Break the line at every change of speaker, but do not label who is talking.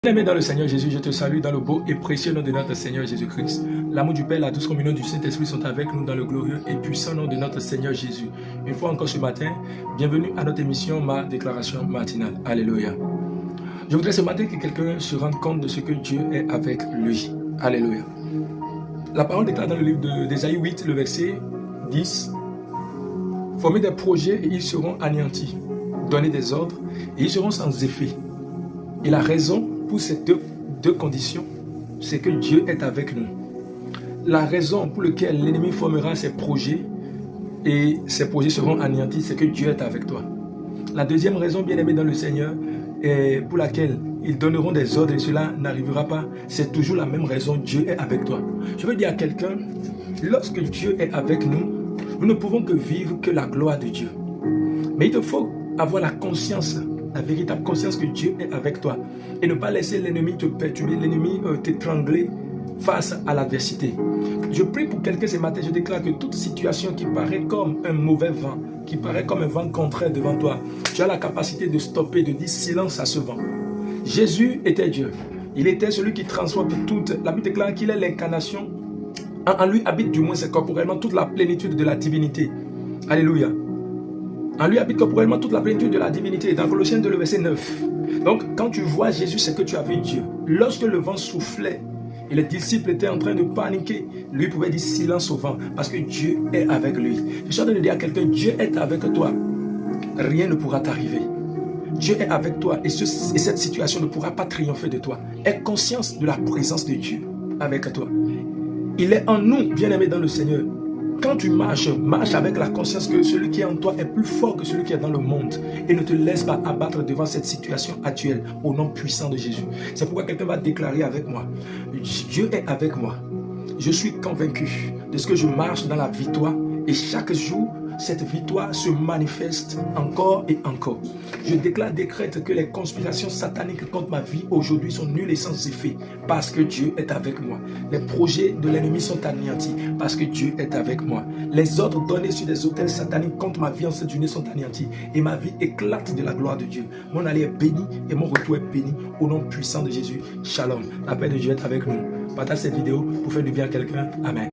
Bien-aimé dans le Seigneur Jésus, je te salue dans le beau et précieux nom de notre Seigneur Jésus-Christ. L'amour du Père, la douce communion du Saint-Esprit sont avec nous dans le glorieux et puissant nom de notre Seigneur Jésus. Une fois encore ce matin, bienvenue à notre émission, ma déclaration matinale. Alléluia. Je voudrais ce matin que quelqu'un se rende compte de ce que Dieu est avec lui. Alléluia. La parole déclare dans le livre d'Ésaïe 8, le verset 10. Formez des projets et ils seront anéantis. Donnez des ordres et ils seront sans effet. Et la raison pour ces deux conditions, c'est que Dieu est avec nous. La raison pour laquelle l'ennemi formera ses projets et ces projets seront anéantis, c'est que Dieu est avec toi. La deuxième raison, bien-aimé dans le Seigneur, et pour laquelle ils donneront des ordres et cela n'arrivera pas, c'est toujours la même raison, Dieu est avec toi. Je veux dire à quelqu'un, lorsque Dieu est avec nous, nous ne pouvons que vivre que la gloire de Dieu. Mais il te faut avoir la conscience, la véritable conscience que Dieu est avec toi et ne pas laisser l'ennemi te perturber, l'ennemi t'étrangler face à l'adversité. Je prie pour quelqu'un ce matin, je déclare que toute situation qui paraît comme un mauvais vent, qui paraît comme un vent contraire devant toi, tu as la capacité de stopper, de dire silence à ce vent. Jésus était Dieu, il était celui qui transforme tout. La Bible déclare qu'il est l'incarnation. En lui habite du moins c'est corporellement toute la plénitude de la divinité. Alléluia. En lui habite corporellement toute la plénitude de la divinité. Dans Colossiens 2, le verset 9. Donc, quand tu vois Jésus, c'est que tu as vu Dieu. Lorsque le vent soufflait et les disciples étaient en train de paniquer, lui pouvait dire silence au vent parce que Dieu est avec lui. Je suis en train de dire à quelqu'un, Dieu est avec toi. Rien ne pourra t'arriver. Dieu est avec toi et cette situation ne pourra pas triompher de toi. Aie conscience de la présence de Dieu avec toi. Il est en nous, bien-aimés dans le Seigneur. Quand tu marches, marche avec la conscience que celui qui est en toi est plus fort que celui qui est dans le monde. Et ne te laisse pas abattre devant cette situation actuelle au nom puissant de Jésus. C'est pourquoi quelqu'un va déclarer avec moi, Dieu est avec moi. Je suis convaincu de ce que je marche dans la victoire et chaque jour, cette victoire se manifeste encore et encore. Je déclare, décrète que les conspirations sataniques contre ma vie aujourd'hui sont nulles et sans effet parce que Dieu est avec moi. Les projets de l'ennemi sont anéantis parce que Dieu est avec moi. Les ordres donnés sur des autels sataniques contre ma vie en cette journée sont anéantis et ma vie éclate de la gloire de Dieu. Mon aller est béni et mon retour est béni au nom puissant de Jésus. Shalom. La paix de Dieu est avec nous. Partage cette vidéo pour faire du bien à quelqu'un. Amen.